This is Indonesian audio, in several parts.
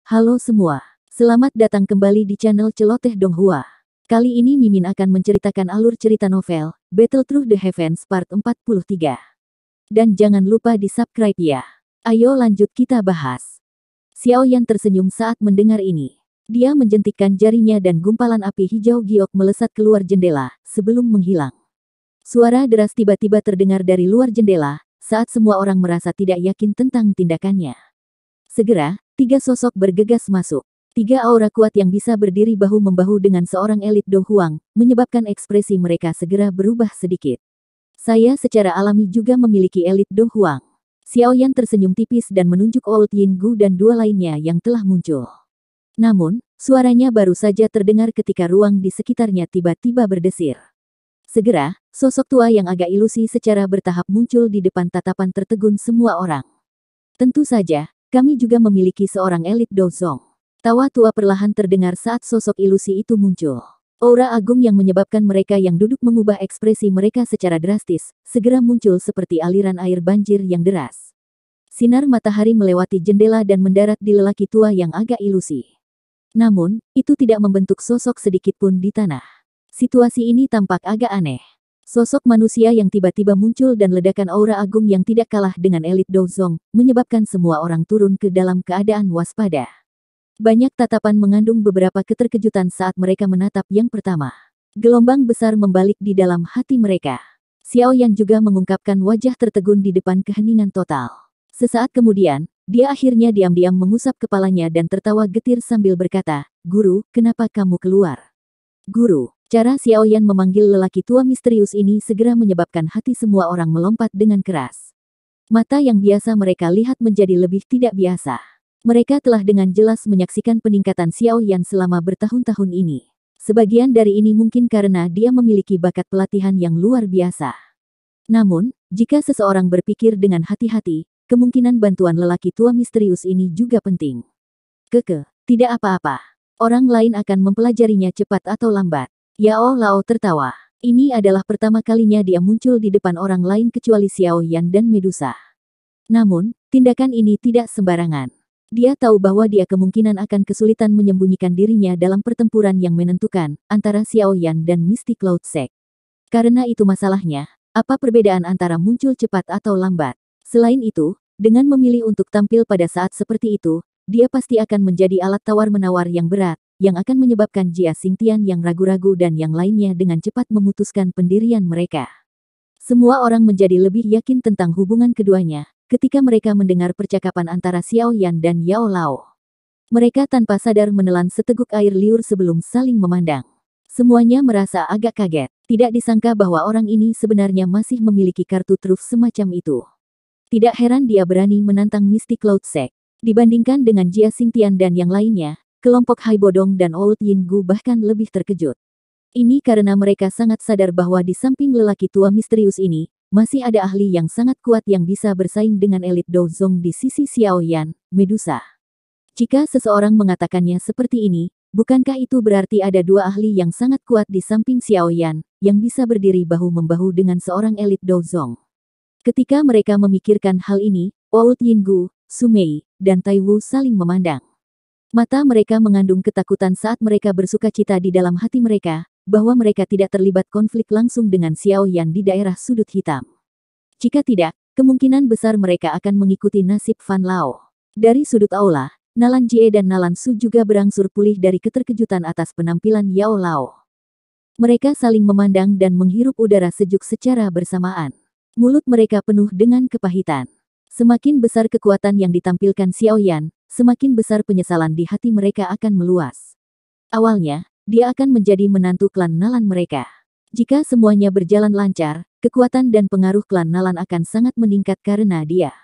Halo semua, selamat datang kembali di channel Celoteh Donghua. Kali ini Mimin akan menceritakan alur cerita novel, Battle Through the Heavens Part 43. Dan jangan lupa di subscribe ya. Ayo lanjut kita bahas. Xiao Yan tersenyum saat mendengar ini. Dia menjentikkan jarinya dan gumpalan api hijau giok melesat keluar jendela, sebelum menghilang. Suara deras tiba-tiba terdengar dari luar jendela, saat semua orang merasa tidak yakin tentang tindakannya. Segera, 3 sosok bergegas masuk. 3 aura kuat yang bisa berdiri bahu-membahu dengan seorang elit Do Huang, menyebabkan ekspresi mereka segera berubah sedikit. Saya secara alami juga memiliki elit Do Huang. Xiao Yan tersenyum tipis dan menunjuk Old Yin Gu dan 2 lainnya yang telah muncul. Namun, suaranya baru saja terdengar ketika ruang di sekitarnya tiba-tiba berdesir. Segera, sosok tua yang agak ilusi secara bertahap muncul di depan tatapan tertegun semua orang. Tentu saja, kami juga memiliki seorang elit Dozong. Tawa tua perlahan terdengar saat sosok ilusi itu muncul. Aura agung yang menyebabkan mereka yang duduk mengubah ekspresi mereka secara drastis, segera muncul seperti aliran air banjir yang deras. Sinar matahari melewati jendela dan mendarat di lelaki tua yang agak ilusi. Namun, itu tidak membentuk sosok sedikit pun di tanah. Situasi ini tampak agak aneh. Sosok manusia yang tiba-tiba muncul dan ledakan aura agung yang tidak kalah dengan elit Dozong, menyebabkan semua orang turun ke dalam keadaan waspada. Banyak tatapan mengandung beberapa keterkejutan saat mereka menatap yang pertama. Gelombang besar membalik di dalam hati mereka. Xiao Yan juga mengungkapkan wajah tertegun di depan keheningan total. Sesaat kemudian, dia akhirnya diam-diam mengusap kepalanya dan tertawa getir sambil berkata, "Guru, kenapa kamu keluar?" "Guru." Cara Xiao Yan memanggil lelaki tua misterius ini segera menyebabkan hati semua orang melompat dengan keras. Mata yang biasa mereka lihat menjadi lebih tidak biasa. Mereka telah dengan jelas menyaksikan peningkatan Xiao Yan selama bertahun-tahun ini. Sebagian dari ini mungkin karena dia memiliki bakat pelatihan yang luar biasa. Namun, jika seseorang berpikir dengan hati-hati, kemungkinan bantuan lelaki tua misterius ini juga penting. Tidak apa-apa. Orang lain akan mempelajarinya cepat atau lambat. Yao Lao tertawa. Ini adalah pertama kalinya dia muncul di depan orang lain kecuali Xiao Yan dan Medusa. Namun, tindakan ini tidak sembarangan. Dia tahu bahwa dia kemungkinan akan kesulitan menyembunyikan dirinya dalam pertempuran yang menentukan antara Xiao Yan dan Mystic Cloud Sect. Karena itu masalahnya, apa perbedaan antara muncul cepat atau lambat? Selain itu, dengan memilih untuk tampil pada saat seperti itu, dia pasti akan menjadi alat tawar-menawar yang berat, yang akan menyebabkan Jia Xingtian yang ragu-ragu dan yang lainnya dengan cepat memutuskan pendirian mereka. Semua orang menjadi lebih yakin tentang hubungan keduanya, ketika mereka mendengar percakapan antara Xiao Yan dan Yao Lao. Mereka tanpa sadar menelan seteguk air liur sebelum saling memandang. Semuanya merasa agak kaget, tidak disangka bahwa orang ini sebenarnya masih memiliki kartu truf semacam itu. Tidak heran dia berani menantang Mystic Cloud Sect. Dibandingkan dengan Jia Xingtian dan yang lainnya, kelompok Hai Bodong dan Old Yin Gu bahkan lebih terkejut. Ini karena mereka sangat sadar bahwa di samping lelaki tua misterius ini, masih ada ahli yang sangat kuat yang bisa bersaing dengan elit Dozong di sisi Xiao Yan, Medusa. Jika seseorang mengatakannya seperti ini, bukankah itu berarti ada 2 ahli yang sangat kuat di samping Xiao Yan, yang bisa berdiri bahu-membahu dengan seorang elit Dozong? Ketika mereka memikirkan hal ini, Old Yin Gu, Su Mei, dan Tai Wu saling memandang. Mata mereka mengandung ketakutan saat mereka bersukacita di dalam hati mereka, bahwa mereka tidak terlibat konflik langsung dengan Xiao Yan di daerah sudut hitam. Jika tidak, kemungkinan besar mereka akan mengikuti nasib Fan Lao. Dari sudut aula, Nalan Jie dan Nalan Su juga berangsur pulih dari keterkejutan atas penampilan Yao Lao. Mereka saling memandang dan menghirup udara sejuk secara bersamaan. Mulut mereka penuh dengan kepahitan. Semakin besar kekuatan yang ditampilkan Xiao Yan, semakin besar penyesalan di hati mereka akan meluas. Awalnya, dia akan menjadi menantu klan Nalan mereka. Jika semuanya berjalan lancar, kekuatan dan pengaruh klan Nalan akan sangat meningkat karena dia.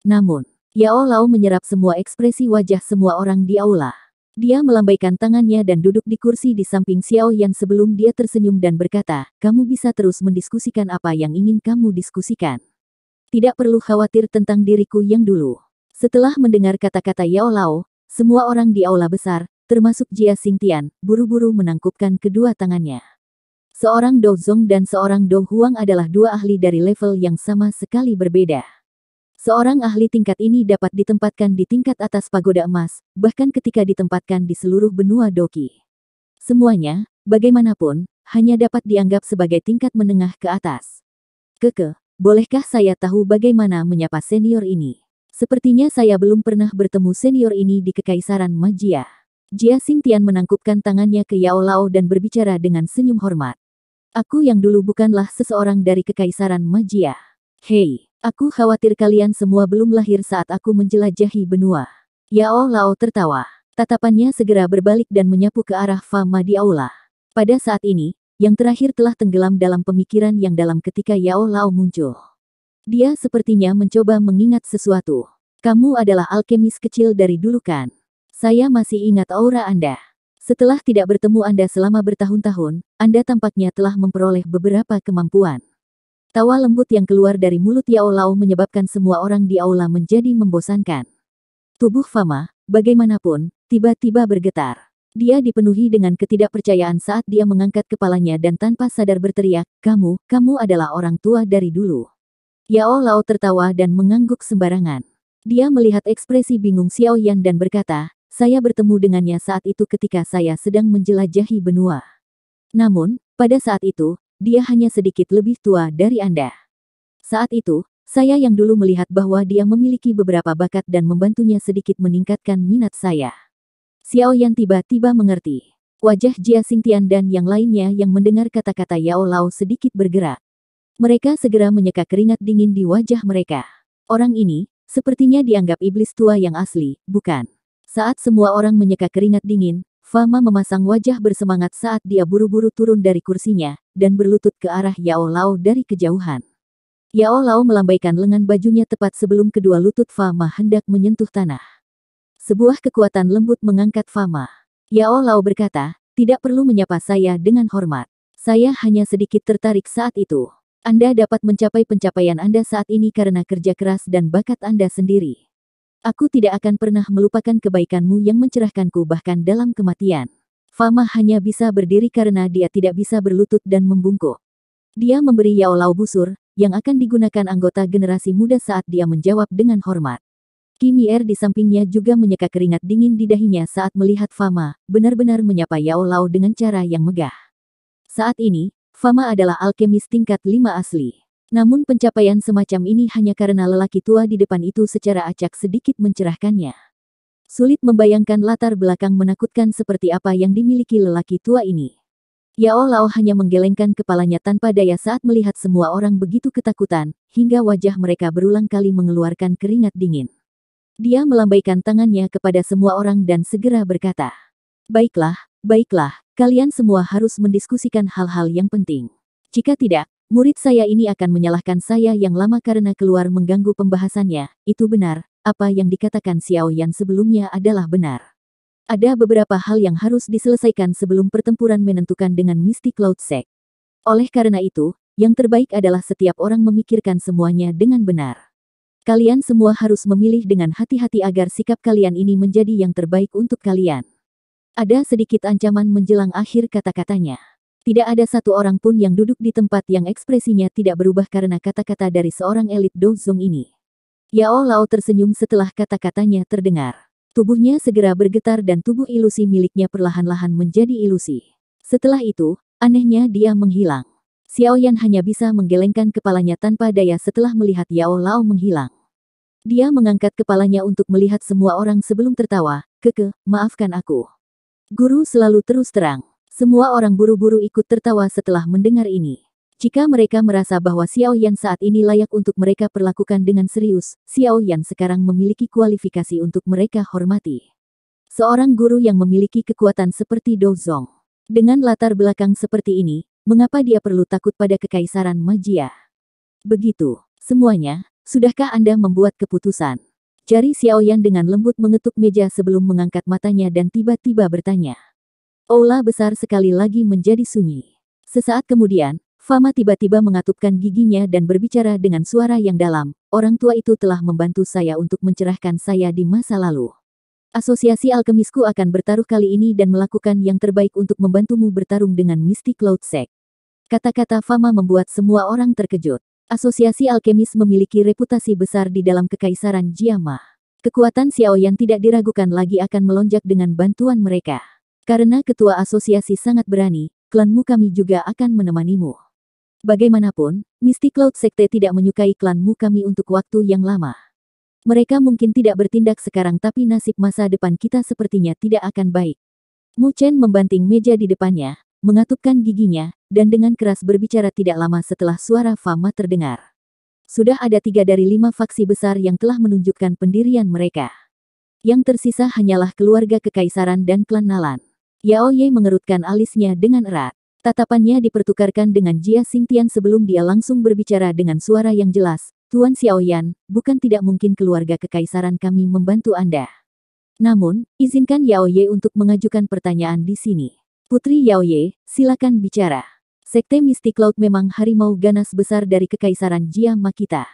Namun, Yao Lao menyerap semua ekspresi wajah semua orang di aula. Dia melambaikan tangannya dan duduk di kursi di samping Xiao Yan sebelum dia tersenyum dan berkata, "Kamu bisa terus mendiskusikan apa yang ingin kamu diskusikan. Tidak perlu khawatir tentang diriku yang dulu." Setelah mendengar kata-kata Yao Lao, semua orang di aula besar, termasuk Jia Xingtian, buru-buru menangkupkan kedua tangannya. Seorang Dozong dan seorang Do Huang adalah 2 ahli dari level yang sama sekali berbeda. Seorang ahli tingkat ini dapat ditempatkan di tingkat atas pagoda emas, bahkan ketika ditempatkan di seluruh benua Doki. Semuanya, bagaimanapun, hanya dapat dianggap sebagai tingkat menengah ke atas. Bolehkah saya tahu bagaimana menyapa senior ini? Sepertinya saya belum pernah bertemu senior ini di Kekaisaran Magia. Jia Xingtian menangkupkan tangannya ke Yao Lao dan berbicara dengan senyum hormat. Aku yang dulu bukanlah seseorang dari Kekaisaran Magia. Hei, aku khawatir kalian semua belum lahir saat aku menjelajahi benua. Yao Lao tertawa. Tatapannya segera berbalik dan menyapu ke arah Fama di aula. Pada saat ini, yang terakhir telah tenggelam dalam pemikiran yang dalam ketika Yao Lao muncul. Dia sepertinya mencoba mengingat sesuatu. Kamu adalah alkemis kecil dari dulu kan? Saya masih ingat aura Anda. Setelah tidak bertemu Anda selama bertahun-tahun, Anda tampaknya telah memperoleh beberapa kemampuan. Tawa lembut yang keluar dari mulut Yao Lao menyebabkan semua orang di aula menjadi membosankan. Tubuh Fama, bagaimanapun, tiba-tiba bergetar. Dia dipenuhi dengan ketidakpercayaan saat dia mengangkat kepalanya dan tanpa sadar berteriak, kamu adalah orang tua dari dulu. Yao Lao tertawa dan mengangguk sembarangan. Dia melihat ekspresi bingung Xiao Yan dan berkata, saya bertemu dengannya saat itu ketika saya sedang menjelajahi benua. Namun, pada saat itu, dia hanya sedikit lebih tua dari Anda. Saat itu, saya yang dulu melihat bahwa dia memiliki beberapa bakat dan membantunya sedikit meningkatkan minat saya. Xiao Yan tiba-tiba mengerti. Wajah Jia Xingtian dan yang lainnya yang mendengar kata-kata Yao Lao sedikit bergerak. Mereka segera menyeka keringat dingin di wajah mereka. Orang ini, sepertinya dianggap iblis tua yang asli, bukan? Saat semua orang menyeka keringat dingin, Fama memasang wajah bersemangat saat dia buru-buru turun dari kursinya, dan berlutut ke arah Yao Lao dari kejauhan. Yao Lao melambaikan lengan bajunya tepat sebelum kedua lutut Fama hendak menyentuh tanah. Sebuah kekuatan lembut mengangkat Fama. Yao Lao berkata, tidak perlu menyapa saya dengan hormat. Saya hanya sedikit tertarik saat itu. Anda dapat mencapai pencapaian Anda saat ini karena kerja keras dan bakat Anda sendiri. Aku tidak akan pernah melupakan kebaikanmu yang mencerahkanku bahkan dalam kematian. Fama hanya bisa berdiri karena dia tidak bisa berlutut dan membungkuk. Dia memberi Yao Lao busur, yang akan digunakan anggota generasi muda saat dia menjawab dengan hormat. Kimi Er di sampingnya juga menyeka keringat dingin di dahinya saat melihat Fama, benar-benar menyapa Yao Lao dengan cara yang megah. Saat ini, Fama adalah alkemis tingkat 5 asli. Namun pencapaian semacam ini hanya karena lelaki tua di depan itu secara acak sedikit mencerahkannya. Sulit membayangkan latar belakang menakutkan seperti apa yang dimiliki lelaki tua ini. Yao Lao hanya menggelengkan kepalanya tanpa daya saat melihat semua orang begitu ketakutan, hingga wajah mereka berulang kali mengeluarkan keringat dingin. Dia melambaikan tangannya kepada semua orang dan segera berkata, baiklah, kalian semua harus mendiskusikan hal-hal yang penting. Jika tidak, murid saya ini akan menyalahkan saya yang lama karena keluar mengganggu pembahasannya. Itu benar, apa yang dikatakan Xiao Yan sebelumnya adalah benar. Ada beberapa hal yang harus diselesaikan sebelum pertempuran menentukan dengan Mystic Cloud Sect. Oleh karena itu, yang terbaik adalah setiap orang memikirkan semuanya dengan benar. Kalian semua harus memilih dengan hati-hati agar sikap kalian ini menjadi yang terbaik untuk kalian. Ada sedikit ancaman menjelang akhir kata-katanya. Tidak ada satu orang pun yang duduk di tempat yang ekspresinya tidak berubah karena kata-kata dari seorang elit Dozong ini. Yao Lao tersenyum setelah kata-katanya terdengar. Tubuhnya segera bergetar dan tubuh ilusi miliknya perlahan-lahan menjadi ilusi. Setelah itu, anehnya dia menghilang. Xiao Yan hanya bisa menggelengkan kepalanya tanpa daya setelah melihat Yao Lao menghilang. Dia mengangkat kepalanya untuk melihat semua orang sebelum tertawa. Maafkan aku. Guru selalu terus terang. Semua orang buru-buru ikut tertawa setelah mendengar ini. Jika mereka merasa bahwa Xiao Yan saat ini layak untuk mereka perlakukan dengan serius, Xiao Yan sekarang memiliki kualifikasi untuk mereka hormati. Seorang guru yang memiliki kekuatan seperti Dozong. Dengan latar belakang seperti ini, mengapa dia perlu takut pada Kekaisaran Magia? Begitu, semuanya, sudahkah Anda membuat keputusan? Jari Xiao Yan dengan lembut mengetuk meja sebelum mengangkat matanya dan tiba-tiba bertanya. Aula besar sekali lagi menjadi sunyi. Sesaat kemudian, Fama tiba-tiba mengatupkan giginya dan berbicara dengan suara yang dalam. Orang tua itu telah membantu saya untuk mencerahkan saya di masa lalu. Asosiasi alkemisku akan bertaruh kali ini dan melakukan yang terbaik untuk membantumu bertarung dengan Mystic Cloud Sect. Kata-kata Fama membuat semua orang terkejut. Asosiasi alkemis memiliki reputasi besar di dalam Kekaisaran Jiama. Kekuatan Xiaoyan tidak diragukan lagi akan melonjak dengan bantuan mereka. Karena ketua asosiasi sangat berani, klanmu kami juga akan menemanimu. Bagaimanapun, Mystic Cloud Sekte tidak menyukai klanmu kami untuk waktu yang lama. Mereka mungkin tidak bertindak sekarang tapi nasib masa depan kita sepertinya tidak akan baik. Mu Chen membanting meja di depannya, mengatupkan giginya, dan dengan keras berbicara tidak lama setelah suara Fama terdengar. Sudah ada 3 dari 5 faksi besar yang telah menunjukkan pendirian mereka. Yang tersisa hanyalah keluarga kekaisaran dan klan Nalan. Yao Ye mengerutkan alisnya dengan erat. Tatapannya dipertukarkan dengan Jia Xingtian sebelum dia langsung berbicara dengan suara yang jelas. Tuan Xiaoyan, bukan tidak mungkin keluarga kekaisaran kami membantu Anda. Namun, izinkan Yao Ye untuk mengajukan pertanyaan di sini. Putri Yao Ye, silakan bicara. Sekte Mystic Cloud memang harimau ganas besar dari Kekaisaran Jiama kita.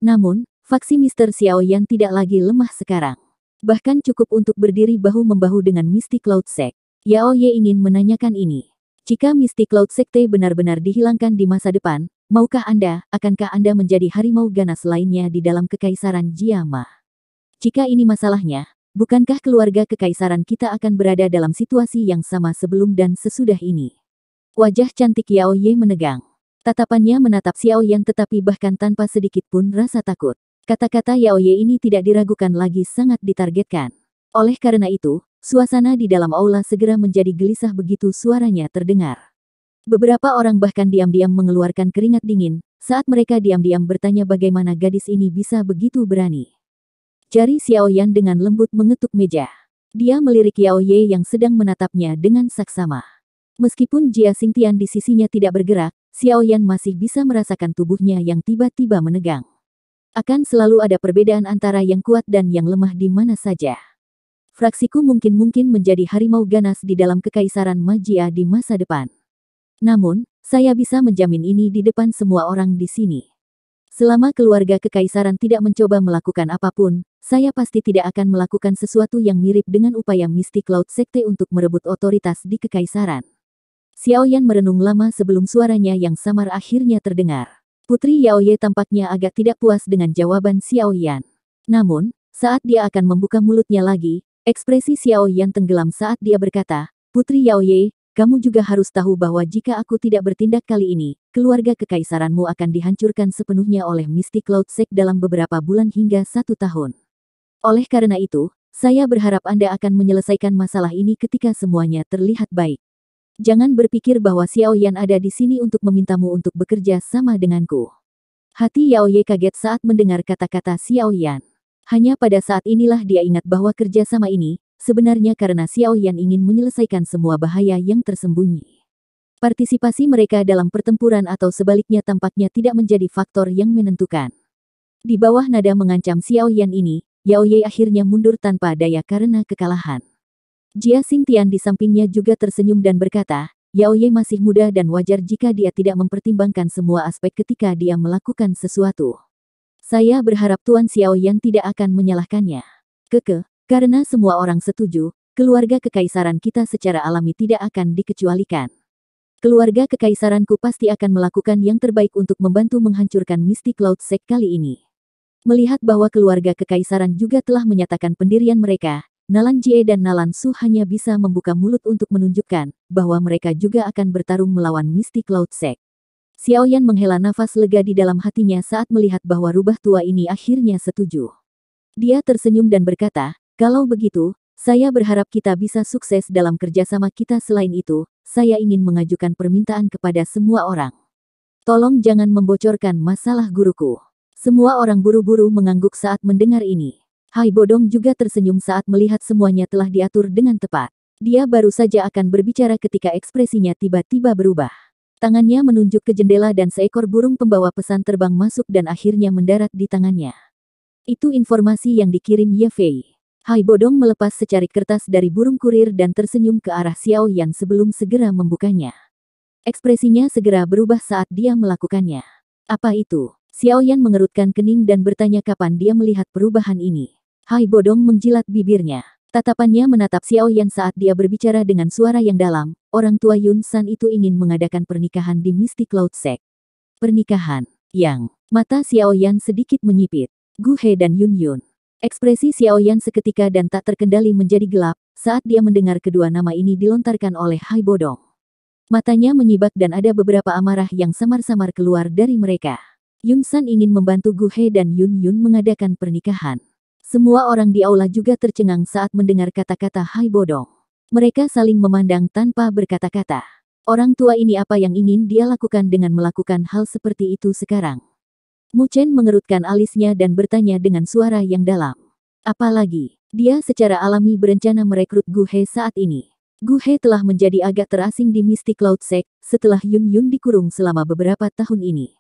Namun, faksi Mr. Xiaoyan tidak lagi lemah sekarang. Bahkan cukup untuk berdiri bahu-membahu dengan Mystic Cloud Sect. Yao Ye ingin menanyakan ini. Jika Mystic Cloud Sekte benar-benar dihilangkan di masa depan, maukah Anda, akankah Anda menjadi harimau ganas lainnya di dalam Kekaisaran Jiama? Jika ini masalahnya, bukankah keluarga kekaisaran kita akan berada dalam situasi yang sama sebelum dan sesudah ini? Wajah cantik Yao Ye menegang. Tatapannya menatap Xiaoyan tetapi bahkan tanpa sedikit pun rasa takut. Kata-kata Yao Ye ini tidak diragukan lagi sangat ditargetkan. Oleh karena itu, suasana di dalam aula segera menjadi gelisah begitu suaranya terdengar. Beberapa orang bahkan diam-diam mengeluarkan keringat dingin, saat mereka diam-diam bertanya bagaimana gadis ini bisa begitu berani. Jari Xiaoyan dengan lembut mengetuk meja. Dia melirik Yao Ye yang sedang menatapnya dengan saksama. Meskipun Jia Xingtian di sisinya tidak bergerak, Xiaoyan masih bisa merasakan tubuhnya yang tiba-tiba menegang. Akan selalu ada perbedaan antara yang kuat dan yang lemah di mana saja. Fraksiku mungkin menjadi harimau ganas di dalam Kekaisaran Magia di masa depan. Namun, saya bisa menjamin ini di depan semua orang di sini. Selama keluarga kekaisaran tidak mencoba melakukan apapun, saya pasti tidak akan melakukan sesuatu yang mirip dengan upaya Mystic Cloud Sekte untuk merebut otoritas di kekaisaran. Xiaoyan merenung lama sebelum suaranya yang samar akhirnya terdengar. Putri Yao Ye tampaknya agak tidak puas dengan jawaban Xiaoyan. Namun, saat dia akan membuka mulutnya lagi, ekspresi Xiaoyan tenggelam saat dia berkata, Putri Yao Ye, kamu juga harus tahu bahwa jika aku tidak bertindak kali ini, keluarga kekaisaranmu akan dihancurkan sepenuhnya oleh Mystic Cloud Sect dalam beberapa bulan hingga 1 tahun. Oleh karena itu, saya berharap Anda akan menyelesaikan masalah ini ketika semuanya terlihat baik. Jangan berpikir bahwa Xiaoyan ada di sini untuk memintamu untuk bekerja sama denganku. Hati Yao Ye kaget saat mendengar kata-kata Xiaoyan. Hanya pada saat inilah dia ingat bahwa kerja sama ini, sebenarnya karena Xiaoyan ingin menyelesaikan semua bahaya yang tersembunyi. Partisipasi mereka dalam pertempuran atau sebaliknya tampaknya tidak menjadi faktor yang menentukan. Di bawah nada mengancam Xiaoyan ini, Yao Ye akhirnya mundur tanpa daya karena kekalahan. Jia Xingtian di sampingnya juga tersenyum dan berkata, Yao Ye masih muda dan wajar jika dia tidak mempertimbangkan semua aspek ketika dia melakukan sesuatu. Saya berharap Tuan Xiaoyan tidak akan menyalahkannya. Karena semua orang setuju, keluarga kekaisaran kita secara alami tidak akan dikecualikan. Keluarga kekaisaranku pasti akan melakukan yang terbaik untuk membantu menghancurkan Mystic Cloud Sect kali ini. Melihat bahwa keluarga kekaisaran juga telah menyatakan pendirian mereka, Nalan Jie dan Nalan Su hanya bisa membuka mulut untuk menunjukkan bahwa mereka juga akan bertarung melawan Mystic Cloud Sect. Xiaoyan menghela nafas lega di dalam hatinya saat melihat bahwa rubah tua ini akhirnya setuju. Dia tersenyum dan berkata, kalau begitu, saya berharap kita bisa sukses dalam kerjasama kita. Selain itu, saya ingin mengajukan permintaan kepada semua orang. Tolong jangan membocorkan masalah guruku. Semua orang buru-buru mengangguk saat mendengar ini. Hai Bodong juga tersenyum saat melihat semuanya telah diatur dengan tepat. Dia baru saja akan berbicara ketika ekspresinya tiba-tiba berubah. Tangannya menunjuk ke jendela dan seekor burung pembawa pesan terbang masuk dan akhirnya mendarat di tangannya. Itu informasi yang dikirim Ye Fei. Hai Bodong melepas secarik kertas dari burung kurir dan tersenyum ke arah Xiaoyan sebelum segera membukanya. Ekspresinya segera berubah saat dia melakukannya. Apa itu? Xiaoyan mengerutkan kening dan bertanya kapan dia melihat perubahan ini. Hai Bodong menjilat bibirnya. Tatapannya menatap Xiaoyan saat dia berbicara dengan suara yang dalam. Orang tua Yun San itu ingin mengadakan pernikahan di Mystic Cloud Sect. Pernikahan. Yang mata Xiaoyan sedikit menyipit. Gu He dan Yun Yun. Ekspresi Xiaoyan seketika dan tak terkendali menjadi gelap saat dia mendengar kedua nama ini dilontarkan oleh Hai Bodong. Matanya menyibak dan ada beberapa amarah yang samar-samar keluar dari mereka. Yun San ingin membantu Gu He dan Yun Yun mengadakan pernikahan. Semua orang di aula juga tercengang saat mendengar kata-kata Hai Bodong. Mereka saling memandang tanpa berkata-kata. Orang tua ini apa yang ingin dia lakukan dengan melakukan hal seperti itu sekarang? Mu Chen mengerutkan alisnya dan bertanya dengan suara yang dalam. Apalagi, dia secara alami berencana merekrut Gu He saat ini. Gu He telah menjadi agak terasing di Mystic Cloud Sect setelah Yun Yun dikurung selama beberapa tahun ini.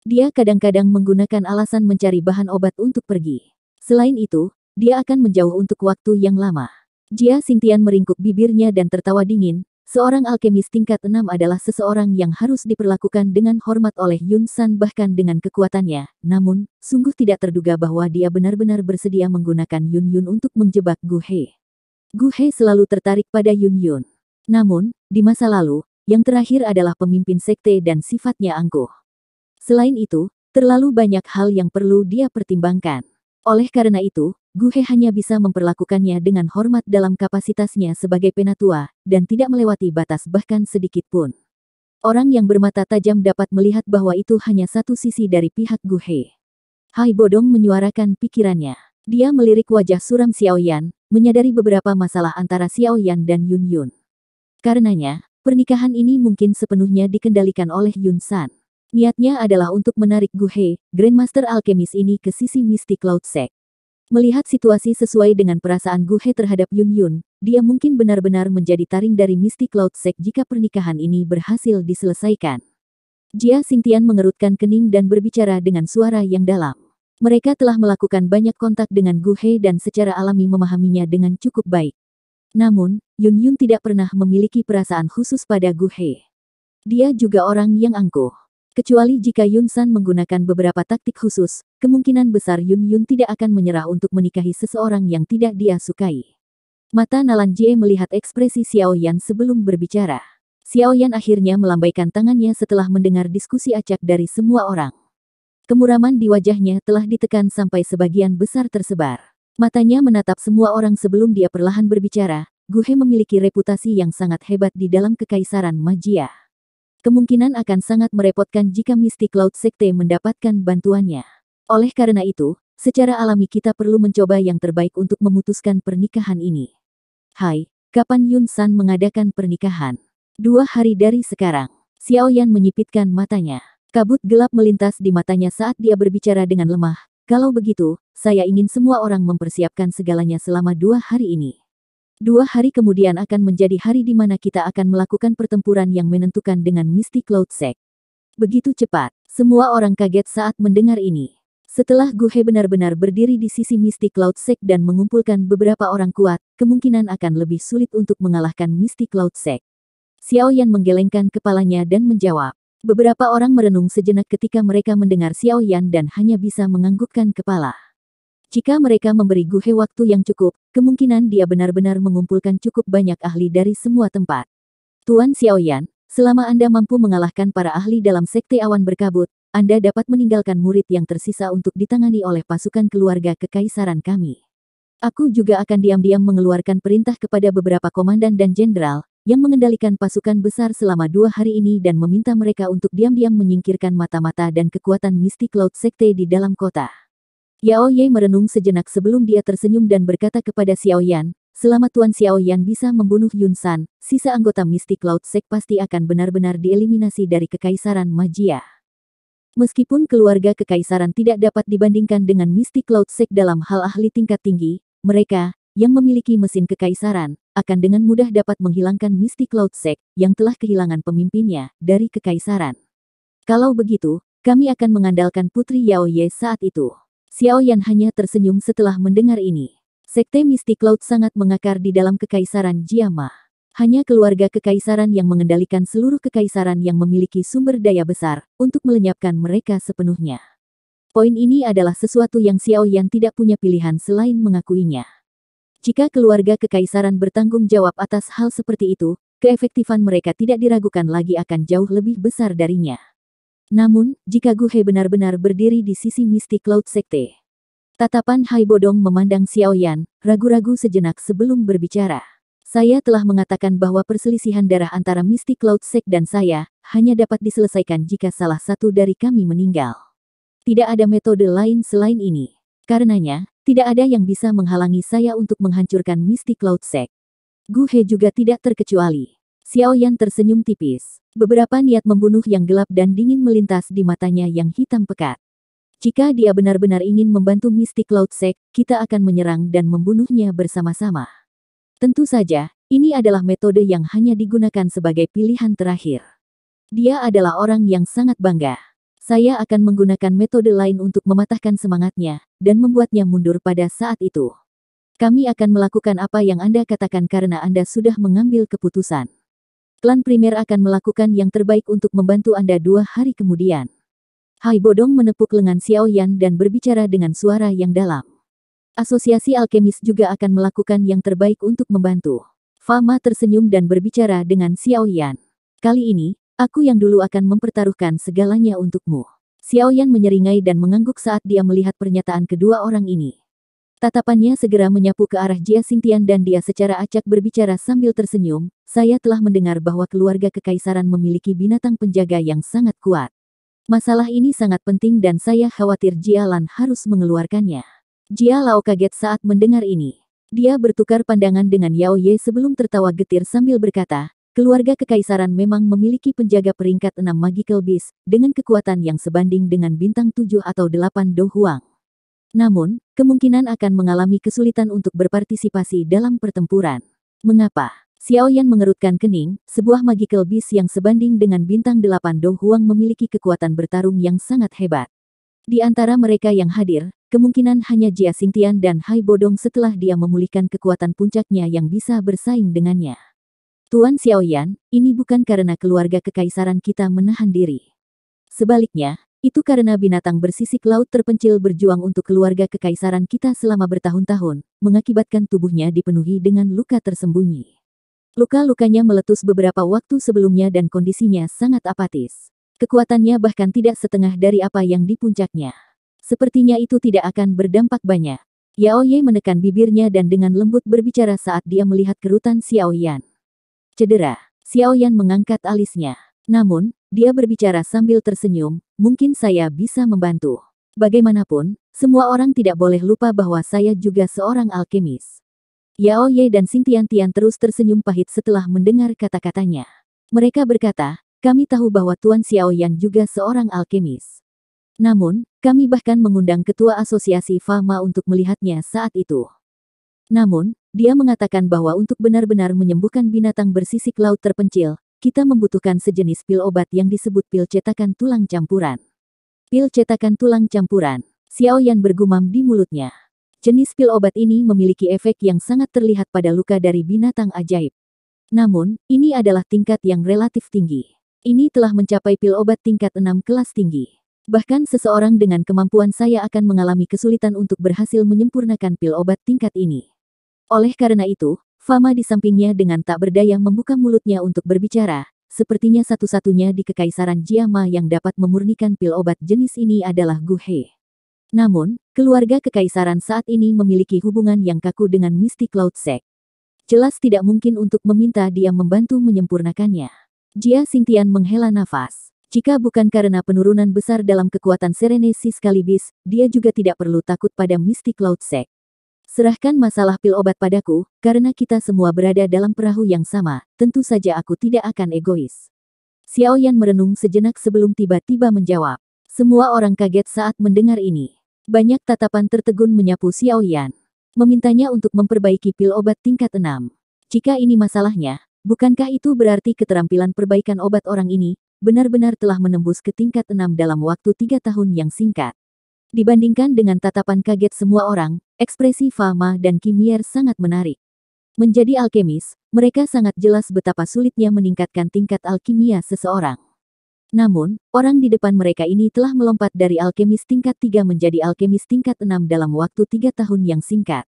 Dia kadang-kadang menggunakan alasan mencari bahan obat untuk pergi. Selain itu, dia akan menjauh untuk waktu yang lama. Jia Xingtian meringkuk bibirnya dan tertawa dingin. Seorang alkemis tingkat 6 adalah seseorang yang harus diperlakukan dengan hormat oleh Yun San bahkan dengan kekuatannya. Namun, sungguh tidak terduga bahwa dia benar-benar bersedia menggunakan Yun Yun untuk menjebak Gu He. Gu He selalu tertarik pada Yun Yun. Namun, di masa lalu, yang terakhir adalah pemimpin sekte dan sifatnya angkuh. Selain itu, terlalu banyak hal yang perlu dia pertimbangkan. Oleh karena itu, Gu He hanya bisa memperlakukannya dengan hormat dalam kapasitasnya sebagai penatua, dan tidak melewati batas bahkan sedikit pun. Orang yang bermata tajam dapat melihat bahwa itu hanya satu sisi dari pihak Gu He. Hai Bodong menyuarakan pikirannya. Dia melirik wajah suram Xiaoyan, menyadari beberapa masalah antara Xiaoyan dan Yun Yun. Karenanya, pernikahan ini mungkin sepenuhnya dikendalikan oleh Yun San. Niatnya adalah untuk menarik Gu He, Grandmaster Alkemis ini ke sisi Mystic Cloud Sect. Melihat situasi sesuai dengan perasaan Gu He terhadap Yun Yun, dia mungkin benar-benar menjadi taring dari Mystic Cloud Sect jika pernikahan ini berhasil diselesaikan. Jia Xingtian mengerutkan kening dan berbicara dengan suara yang dalam. Mereka telah melakukan banyak kontak dengan Gu He dan secara alami memahaminya dengan cukup baik. Namun, Yun Yun tidak pernah memiliki perasaan khusus pada Gu He. Dia juga orang yang angkuh. Kecuali jika Yun San menggunakan beberapa taktik khusus, kemungkinan besar Yun Yun tidak akan menyerah untuk menikahi seseorang yang tidak dia sukai. Mata Nalan Jie melihat ekspresi Xiaoyan sebelum berbicara. Xiaoyan akhirnya melambaikan tangannya setelah mendengar diskusi acak dari semua orang. Kemuraman di wajahnya telah ditekan sampai sebagian besar tersebar. Matanya menatap semua orang sebelum dia perlahan berbicara. Gu He memiliki reputasi yang sangat hebat di dalam kekaisaran Magia. Kemungkinan akan sangat merepotkan jika Mystic Cloud Sekte mendapatkan bantuannya. Oleh karena itu, secara alami kita perlu mencoba yang terbaik untuk memutuskan pernikahan ini. Hai, kapan Yun San mengadakan pernikahan? 2 hari dari sekarang. Xiaoyan menyipitkan matanya. Kabut gelap melintas di matanya saat dia berbicara dengan lemah. Kalau begitu, saya ingin semua orang mempersiapkan segalanya selama 2 hari ini. 2 hari kemudian akan menjadi hari di mana kita akan melakukan pertempuran yang menentukan dengan Mystic Cloud Sect. Begitu cepat, semua orang kaget saat mendengar ini. Setelah Gu He benar-benar berdiri di sisi Mystic Cloud Sect dan mengumpulkan beberapa orang kuat, kemungkinan akan lebih sulit untuk mengalahkan Mystic Cloud Sect. Xiaoyan menggelengkan kepalanya dan menjawab. Beberapa orang merenung sejenak ketika mereka mendengar Xiaoyan dan hanya bisa menganggukkan kepala. Jika mereka memberi Gu He waktu yang cukup, kemungkinan dia benar-benar mengumpulkan cukup banyak ahli dari semua tempat. Tuan Xiaoyan, selama Anda mampu mengalahkan para ahli dalam Sekte Awan Berkabut, Anda dapat meninggalkan murid yang tersisa untuk ditangani oleh pasukan keluarga kekaisaran kami. Aku juga akan diam-diam mengeluarkan perintah kepada beberapa komandan dan jenderal yang mengendalikan pasukan besar selama 2 hari ini dan meminta mereka untuk diam-diam menyingkirkan mata-mata dan kekuatan Mystic Cloud Sekte di dalam kota. Yao Ye merenung sejenak sebelum dia tersenyum dan berkata kepada Xiaoyan, selama Tuan Xiaoyan bisa membunuh Yun San, sisa anggota Mystic Cloud Sect pasti akan benar-benar dieliminasi dari kekaisaran Magia. Meskipun keluarga kekaisaran tidak dapat dibandingkan dengan Mystic Cloud Sect dalam hal ahli tingkat tinggi, mereka, yang memiliki mesin kekaisaran, akan dengan mudah dapat menghilangkan Mystic Cloud Sect, yang telah kehilangan pemimpinnya, dari kekaisaran. Kalau begitu, kami akan mengandalkan Putri Yao Ye saat itu. Xiaoyan hanya tersenyum setelah mendengar ini. Sekte Mystic Cloud sangat mengakar di dalam kekaisaran Jiama. Hanya keluarga kekaisaran yang mengendalikan seluruh kekaisaran yang memiliki sumber daya besar, untuk melenyapkan mereka sepenuhnya. Poin ini adalah sesuatu yang Xiaoyan tidak punya pilihan selain mengakuinya. Jika keluarga kekaisaran bertanggung jawab atas hal seperti itu, keefektifan mereka tidak diragukan lagi akan jauh lebih besar darinya. Namun, jika Gu He benar-benar berdiri di sisi mistik Cloud Sekte. Tatapan Hai Bodong memandang Xiao Yan, ragu-ragu sejenak sebelum berbicara. Saya telah mengatakan bahwa perselisihan darah antara mistik Cloud Sect dan saya, hanya dapat diselesaikan jika salah satu dari kami meninggal. Tidak ada metode lain selain ini. Karenanya, tidak ada yang bisa menghalangi saya untuk menghancurkan mistik Cloud Sect. Gu He juga tidak terkecuali. Xiao Yan tersenyum tipis. Beberapa niat membunuh yang gelap dan dingin melintas di matanya yang hitam pekat. Jika dia benar-benar ingin membantu mistik Cloud Sect, kita akan menyerang dan membunuhnya bersama-sama. Tentu saja, ini adalah metode yang hanya digunakan sebagai pilihan terakhir. Dia adalah orang yang sangat bangga. Saya akan menggunakan metode lain untuk mematahkan semangatnya, dan membuatnya mundur pada saat itu. Kami akan melakukan apa yang Anda katakan karena Anda sudah mengambil keputusan. Klan primer akan melakukan yang terbaik untuk membantu Anda 2 hari kemudian. Hai Bodong menepuk lengan Xiao Yan dan berbicara dengan suara yang dalam. Asosiasi alkemis juga akan melakukan yang terbaik untuk membantu. Fama tersenyum dan berbicara dengan Xiao Yan. Kali ini, aku yang dulu akan mempertaruhkan segalanya untukmu. Xiao Yan menyeringai dan mengangguk saat dia melihat pernyataan kedua orang ini. Tatapannya segera menyapu ke arah Jia Xingtian dan dia secara acak berbicara sambil tersenyum, saya telah mendengar bahwa keluarga kekaisaran memiliki binatang penjaga yang sangat kuat. Masalah ini sangat penting dan saya khawatir Jia Lan harus mengeluarkannya. Jia Lao kaget saat mendengar ini. Dia bertukar pandangan dengan Yao Ye sebelum tertawa getir sambil berkata, keluarga kekaisaran memang memiliki penjaga peringkat 6 Magical Beast, dengan kekuatan yang sebanding dengan bintang 7 atau 8 Do Huang. Namun, kemungkinan akan mengalami kesulitan untuk berpartisipasi dalam pertempuran. Mengapa? Xiao Yan mengerutkan kening, sebuah magical beast yang sebanding dengan bintang 8 Do Huang memiliki kekuatan bertarung yang sangat hebat. Di antara mereka yang hadir, kemungkinan hanya Jia Xingtian dan Hai Bodong setelah dia memulihkan kekuatan puncaknya yang bisa bersaing dengannya. Tuan Xiao Yan, ini bukan karena keluarga kekaisaran kita menahan diri. Sebaliknya, itu karena binatang bersisik laut terpencil berjuang untuk keluarga kekaisaran kita selama bertahun-tahun, mengakibatkan tubuhnya dipenuhi dengan luka tersembunyi. Luka-lukanya meletus beberapa waktu sebelumnya dan kondisinya sangat apatis. Kekuatannya bahkan tidak setengah dari apa yang di puncaknya. Sepertinya itu tidak akan berdampak banyak. Yao Ye menekan bibirnya dan dengan lembut berbicara saat dia melihat kerutan Xiao Yan. Cedera. Xiao Yan mengangkat alisnya. Namun, dia berbicara sambil tersenyum, mungkin saya bisa membantu. Bagaimanapun, semua orang tidak boleh lupa bahwa saya juga seorang alkemis. Yao Ye dan Xingtian Tian terus tersenyum pahit setelah mendengar kata-katanya. Mereka berkata, kami tahu bahwa Tuan Xiao Yan juga seorang alkemis. Namun, kami bahkan mengundang ketua asosiasi Fama untuk melihatnya saat itu. Namun, dia mengatakan bahwa untuk benar-benar menyembuhkan binatang bersisik laut terpencil, kita membutuhkan sejenis pil obat yang disebut pil cetakan tulang campuran. Pil cetakan tulang campuran. Xiao Yan bergumam di mulutnya. Jenis pil obat ini memiliki efek yang sangat terlihat pada luka dari binatang ajaib. Namun, ini adalah tingkat yang relatif tinggi. Ini telah mencapai pil obat tingkat 6 kelas tinggi. Bahkan seseorang dengan kemampuan saya akan mengalami kesulitan untuk berhasil menyempurnakan pil obat tingkat ini. Oleh karena itu, Fama di sampingnya dengan tak berdaya membuka mulutnya untuk berbicara, sepertinya satu-satunya di Kekaisaran Jiama yang dapat memurnikan pil obat jenis ini adalah Gu He. Namun, keluarga Kekaisaran saat ini memiliki hubungan yang kaku dengan Mystic Cloud Sect. Jelas tidak mungkin untuk meminta dia membantu menyempurnakannya. Jia Xingtian menghela nafas. Jika bukan karena penurunan besar dalam kekuatan Serenesi Skalibis, dia juga tidak perlu takut pada Mystic Cloud Sect. Serahkan masalah pil obat padaku, karena kita semua berada dalam perahu yang sama, tentu saja aku tidak akan egois. Xiao Yan merenung sejenak sebelum tiba-tiba menjawab. Semua orang kaget saat mendengar ini. Banyak tatapan tertegun menyapu Xiao Yan. Memintanya untuk memperbaiki pil obat tingkat 6. Jika ini masalahnya, bukankah itu berarti keterampilan perbaikan obat orang ini, benar-benar telah menembus ke tingkat 6 dalam waktu 3 tahun yang singkat? Dibandingkan dengan tatapan kaget semua orang, ekspresi Fama dan Kimier sangat menarik. Menjadi alkemis, mereka sangat jelas betapa sulitnya meningkatkan tingkat alkimia seseorang. Namun, orang di depan mereka ini telah melompat dari alkemis tingkat 3 menjadi alkemis tingkat 6 dalam waktu 3 tahun yang singkat.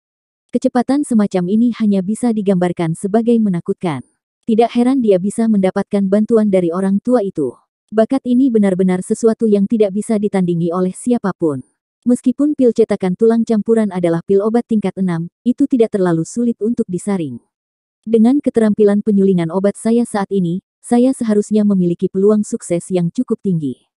Kecepatan semacam ini hanya bisa digambarkan sebagai menakutkan. Tidak heran dia bisa mendapatkan bantuan dari orang tua itu. Bakat ini benar-benar sesuatu yang tidak bisa ditandingi oleh siapapun. Meskipun pil cetakan tulang campuran adalah pil obat tingkat 6, itu tidak terlalu sulit untuk disaring. Dengan keterampilan penyulingan obat saya saat ini, saya seharusnya memiliki peluang sukses yang cukup tinggi.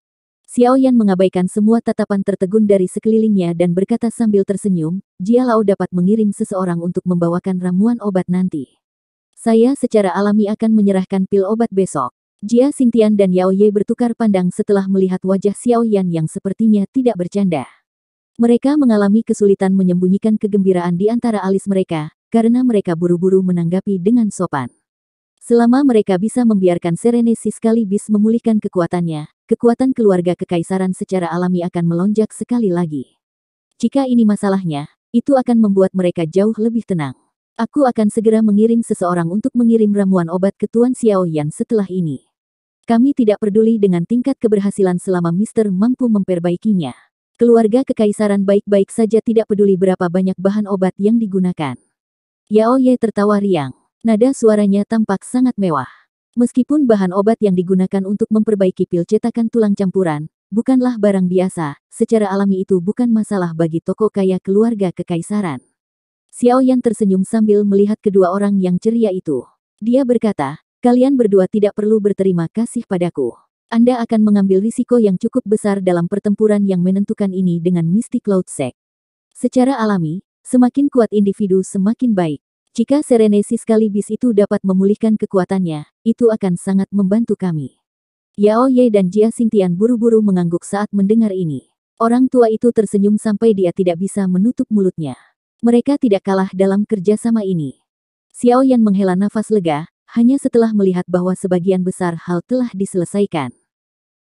Xiao Yan mengabaikan semua tatapan tertegun dari sekelilingnya dan berkata sambil tersenyum, Jia Lao dapat mengirim seseorang untuk membawakan ramuan obat nanti. Saya secara alami akan menyerahkan pil obat besok. Jia Xingtian dan Yao Ye bertukar pandang setelah melihat wajah Xiao Yan yang sepertinya tidak bercanda. Mereka mengalami kesulitan menyembunyikan kegembiraan di antara alis mereka, karena mereka buru-buru menanggapi dengan sopan. Selama mereka bisa membiarkan Serenesi sekaligus memulihkan kekuatannya, kekuatan keluarga kekaisaran secara alami akan melonjak sekali lagi. Jika ini masalahnya, itu akan membuat mereka jauh lebih tenang. Aku akan segera mengirim seseorang untuk mengirim ramuan obat ke Tuan Xiao Yan setelah ini. Kami tidak peduli dengan tingkat keberhasilan selama Mister mampu memperbaikinya. Keluarga kekaisaran baik-baik saja tidak peduli berapa banyak bahan obat yang digunakan. Yao Ye tertawa riang. Nada suaranya tampak sangat mewah. Meskipun bahan obat yang digunakan untuk memperbaiki pil cetakan tulang campuran, bukanlah barang biasa, secara alami itu bukan masalah bagi toko kaya keluarga kekaisaran. Xiao Yan tersenyum sambil melihat kedua orang yang ceria itu. Dia berkata, kalian berdua tidak perlu berterima kasih padaku. Anda akan mengambil risiko yang cukup besar dalam pertempuran yang menentukan ini dengan Mystic Cloud Sect. Secara alami, semakin kuat individu semakin baik. Jika Serenesi sekaligus itu dapat memulihkan kekuatannya, itu akan sangat membantu kami. Yao Ye dan Jia Xingtian buru-buru mengangguk saat mendengar ini. Orang tua itu tersenyum sampai dia tidak bisa menutup mulutnya. Mereka tidak kalah dalam kerjasama ini. Xiao Yan menghela nafas lega, hanya setelah melihat bahwa sebagian besar hal telah diselesaikan.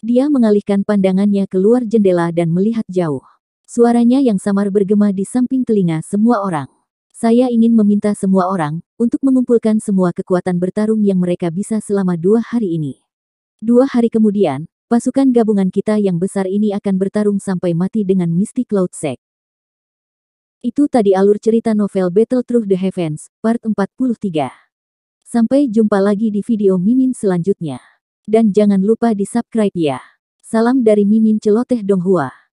Dia mengalihkan pandangannya keluar jendela dan melihat jauh. Suaranya yang samar bergema di samping telinga semua orang. Saya ingin meminta semua orang untuk mengumpulkan semua kekuatan bertarung yang mereka bisa selama 2 hari ini. 2 hari kemudian, pasukan gabungan kita yang besar ini akan bertarung sampai mati dengan Mystic Cloud Sect. Itu tadi alur cerita novel Battle Through the Heavens, part 43. Sampai jumpa lagi di video Mimin selanjutnya. Dan jangan lupa di subscribe ya. Salam dari Mimin Celoteh Donghua.